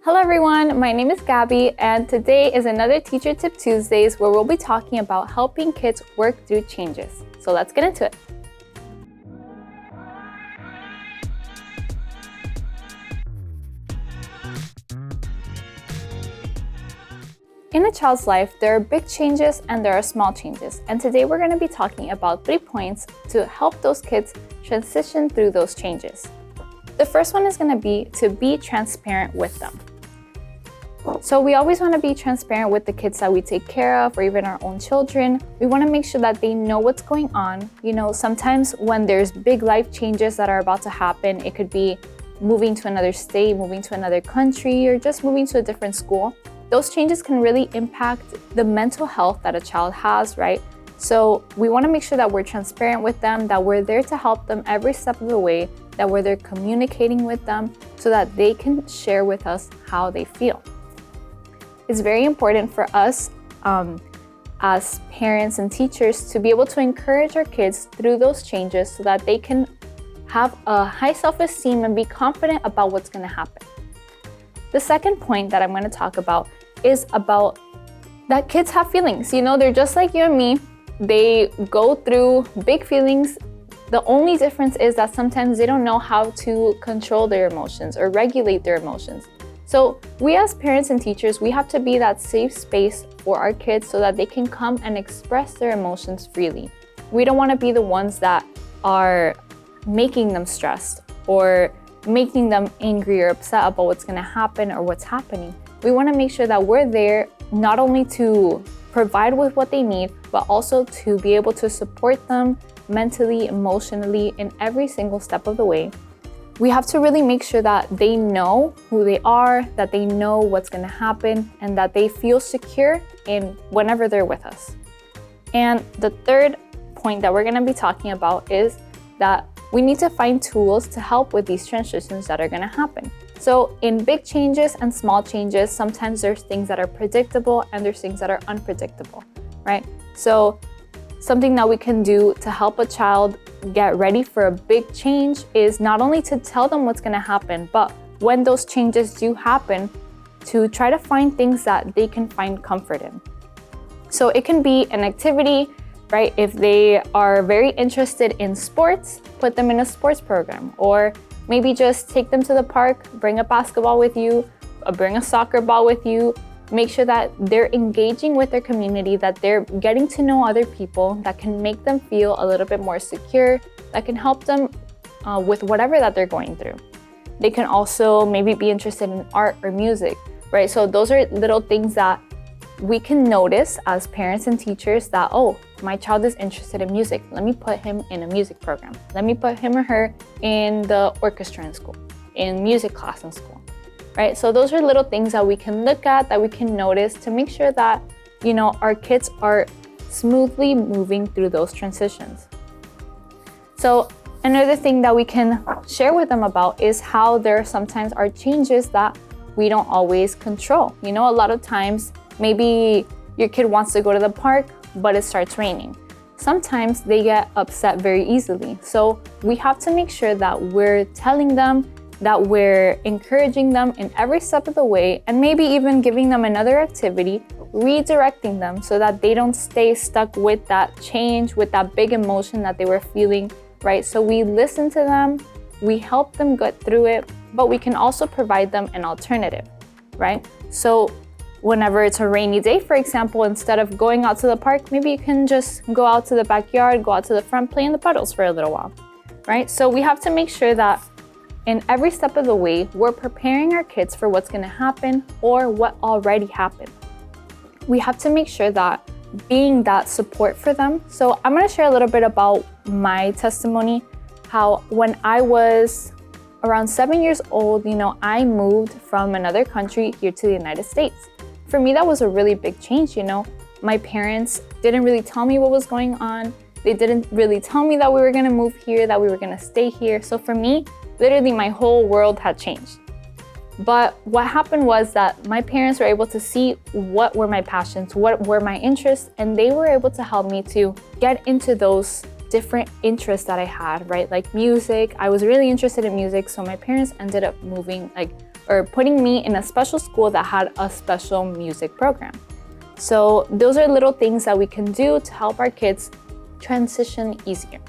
Hello everyone, my name is Gabby and today is another Teacher Tip Tuesdays where we'll be talking about helping kids work through changes. So let's get into it. In a child's life, there are big changes and there are small changes. And today we're going to be talking about 3 points to help those kids transition through those changes. The first one is going to be transparent with them. So we always want to be transparent with the kids that we take care of or even our own children. We want to make sure that they know what's going on. You know, sometimes when there's big life changes that are about to happen, it could be moving to another state, moving to another country, or just moving to a different school. Those changes can really impact the mental health that a child has, right? So we want to make sure that we're transparent with them, that we're there to help them every step of the way, that we're there communicating with them so that they can share with us how they feel. It's very important for us as parents and teachers to be able to encourage our kids through those changes so that they can have a high self-esteem and be confident about what's going to happen. The second point that I'm going to talk about is about that kids have feelings. You know, they're just like you and me. They go through big feelings. The only difference is that sometimes they don't know how to control their emotions or regulate their emotions. So we as parents and teachers, we have to be that safe space for our kids so that they can come and express their emotions freely. We don't want to be the ones that are making them stressed or making them angry or upset about what's going to happen or what's happening. We want to make sure that we're there not only to provide with what they need, but also to be able to support them mentally, emotionally, in every single step of the way. We have to really make sure that they know who they are, that they know what's going to happen, and that they feel secure in whenever they're with us. And the third point that we're going to be talking about is that we need to find tools to help with these transitions that are going to happen. So in big changes and small changes, sometimes there's things that are predictable and there's things that are unpredictable, right? So something that we can do to help a child get ready for a big change is not only to tell them what's going to happen, but when those changes do happen, to try to find things that they can find comfort in. So it can be an activity, right? If they are very interested in sports, put them in a sports program, or maybe just take them to the park, bring a basketball with you, bring a soccer ball with you. Make sure that they're engaging with their community, that they're getting to know other people, that can make them feel a little bit more secure, that can help them with whatever that they're going through. They can also maybe be interested in art or music, right? So those are little things that we can notice as parents and teachers that, oh, my child is interested in music. Let me put him in a music program. Let me put him or her in the orchestra in school, in music class in school, right? So those are little things that we can look at, that we can notice to make sure that, you know, our kids are smoothly moving through those transitions. So another thing that we can share with them about is how there sometimes are changes that we don't always control. You know, a lot of times, maybe your kid wants to go to the park, but it starts raining. Sometimes they get upset very easily. So we have to make sure that we're telling them, that we're encouraging them in every step of the way, and maybe even giving them another activity, redirecting them so that they don't stay stuck with that change, with that big emotion that they were feeling, right? So we listen to them, we help them get through it, but we can also provide them an alternative, right? So whenever it's a rainy day, for example, instead of going out to the park, maybe you can just go out to the backyard, go out to the front, play in the puddles for a little while, right? So we have to make sure that in every step of the way, we're preparing our kids for what's going to happen or what already happened. We have to make sure that being that support for them. So I'm going to share a little bit about my testimony, how when I was around 7 years old, you know, I moved from another country here to the United States. For me, that was a really big change, you know. My parents didn't really tell me what was going on. They didn't really tell me that we were gonna move here, that we were gonna stay here. So for me, literally my whole world had changed. But what happened was that my parents were able to see what were my passions, what were my interests, and they were able to help me to get into those different interests that I had, right? Like music. I was really interested in music, so my parents ended up moving, or putting me in a special school that had a special music program. So those are little things that we can do to help our kids transition easier.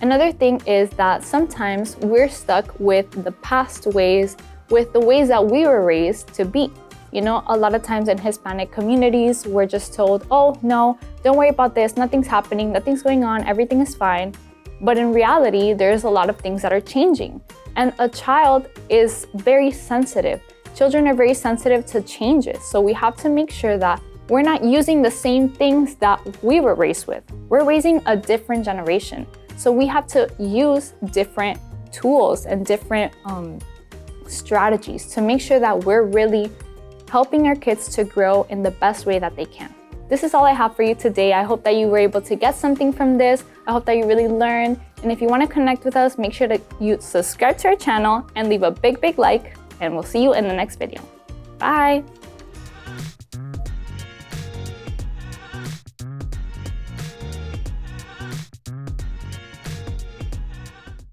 Another thing is that sometimes we're stuck with the past ways, with the ways that we were raised to be. You know, a lot of times in Hispanic communities, we're just told, oh no, don't worry about this, nothing's happening, nothing's going on, everything is fine. But in reality, there's a lot of things that are changing. And a child is very sensitive. Children are very sensitive to changes. So we have to make sure that we're not using the same things that we were raised with. We're raising a different generation. So we have to use different tools and different strategies to make sure that we're really helping our kids to grow in the best way that they can. This is all I have for you today. I hope that you were able to get something from this. I hope that you really learned. And if you want to connect with us, make sure that you subscribe to our channel and leave a big like, and we'll see you in the next video. Bye.